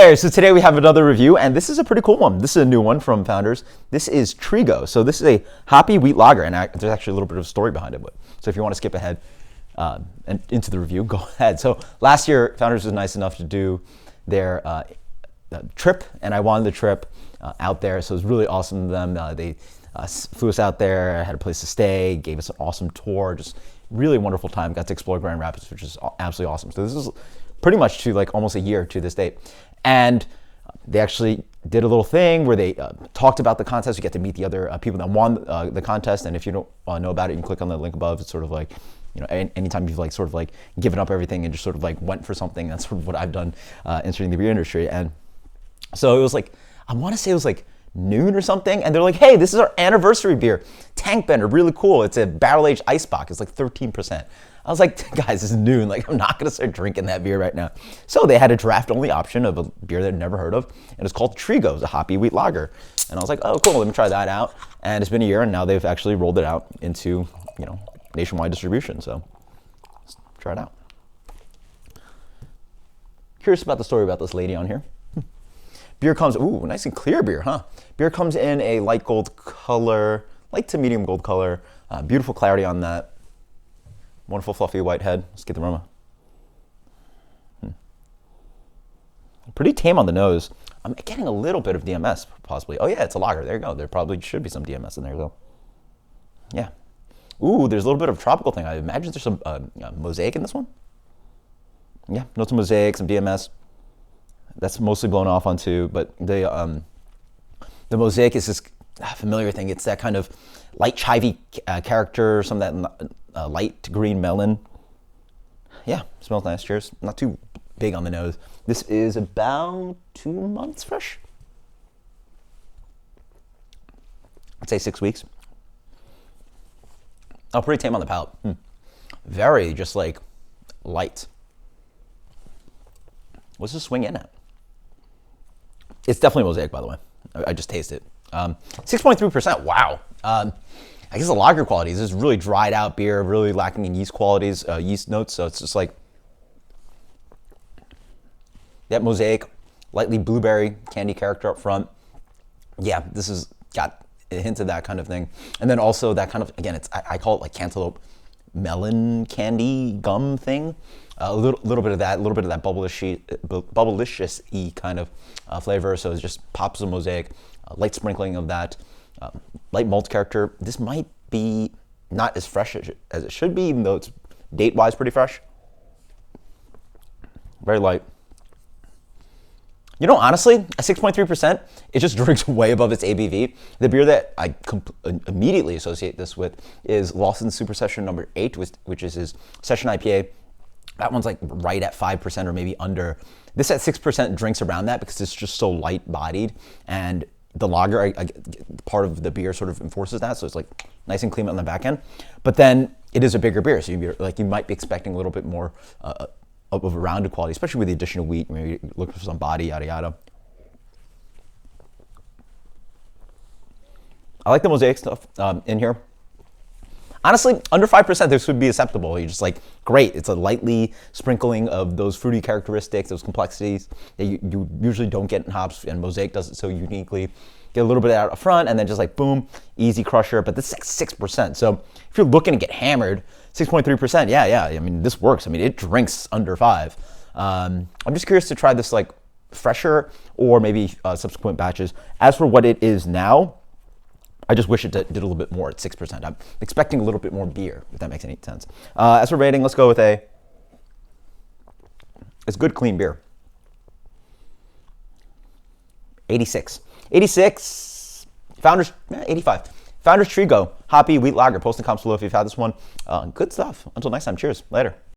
Hey, so today we have another review, and this is a pretty cool one. This is a new one from Founders. This is Trigo. So this is a hoppy wheat lager, and there's actually a little bit of a story behind it. So if you want to skip ahead and into the review, go ahead. So last year, Founders was nice enough to do their trip, and I wanted the trip out there, so it was really awesome of them. They flew us out there, had a place to stay, gave us an awesome tour, just really wonderful time. Got to explore Grand Rapids, which is absolutely awesome. So this is pretty much to like almost a year to this date. And they actually did a little thing where they talked about the contest. You get to meet the other people that won the contest. And if you don't know about it, you can click on the link above. It's sort of like, you know, anytime you've like sort of like given up everything and just sort of like went for something, that's sort of what I've done entering the beer industry. And so it was like, I want to say it was like noon or something. And they're like, hey, this is our anniversary beer. Tank Bender, really cool. It's a barrel-aged ice bock. It's like 13%. I was like, guys, this is noon. Like, I'm not going to start drinking that beer right now. So they had a draft-only option of a beer they'd never heard of, and it's called Trigo. It's a hoppy wheat lager. And I was like, oh, cool, let me try that out. And it's been a year, and now they've actually rolled it out into, you know, nationwide distribution. So let's try it out. Curious about the story about this lady on here. Beer comes, ooh, nice and clear beer, huh? Beer comes in a light gold color, light to medium gold color. Beautiful clarity on that. Wonderful fluffy white head. Let's get the aroma. Pretty tame on the nose. I'm getting a little bit of DMS, possibly. Oh yeah, it's a lager. There you go. There probably should be some DMS in there though. Yeah. Ooh, there's a little bit of tropical thing. I imagine there's some mosaic in this one. Yeah, notes of mosaic, some DMS. That's mostly blown off onto, but the mosaic is this familiar thing. It's that kind of light chivy character, some of that light green melon. Yeah, smells nice. Cheers. Not too big on the nose. This is about 2 months fresh. I'd say 6 weeks. Oh, pretty tame on the palate. Very just like light. What's the swing in at? It's definitely mosaic, by the way. I just taste it. 6.3%. Wow. I guess the lager qualities. This is really dried out beer, really lacking in yeast qualities, yeast notes. So it's just like that mosaic, lightly blueberry candy character up front. Yeah, this has got a hint of that kind of thing. And then also that kind of, again, it's I call it like cantaloupe melon candy gum thing. A little bit of that, a little bit of that bubblicious-y kind of flavor. So it just pops of mosaic, light sprinkling of that. Light malt character. This might be not as fresh as it should be, even though it's date-wise pretty fresh. Very light. You know, honestly, at 6.3%, it just drinks way above its ABV. The beer that I immediately associate this with is Lawson's Super Session number 8, which is his session IPA. That one's like right at 5% or maybe under. This at 6% drinks around that because it's just so light-bodied, and the lager, part of the beer sort of enforces that, so it's like nice and clean on the back end. But then it is a bigger beer, so you might be expecting a little bit more of a rounded quality, especially with the addition of wheat. Maybe looking for some body, yada yada. I like the mosaic stuff in here. Honestly, under 5%, this would be acceptable. You're just like, great. It's a lightly sprinkling of those fruity characteristics, those complexities that you usually don't get in hops, and Mosaic does it so uniquely. Get a little bit out front, and then just like, boom, easy crusher. But this is like 6%. So if you're looking to get hammered, 6.3%, yeah. I mean, this works. I mean, it drinks under 5. I'm just curious to try this like fresher or maybe subsequent batches. As for what it is now, I just wish it did a little bit more at 6%. I'm expecting a little bit more beer, if that makes any sense. As for rating, let's go with it's good, clean beer. 86. 86. Founders, 85. Founders Trigo, hoppy wheat lager. Post in comments below if you've had this one. Good stuff. Until next time, cheers. Later.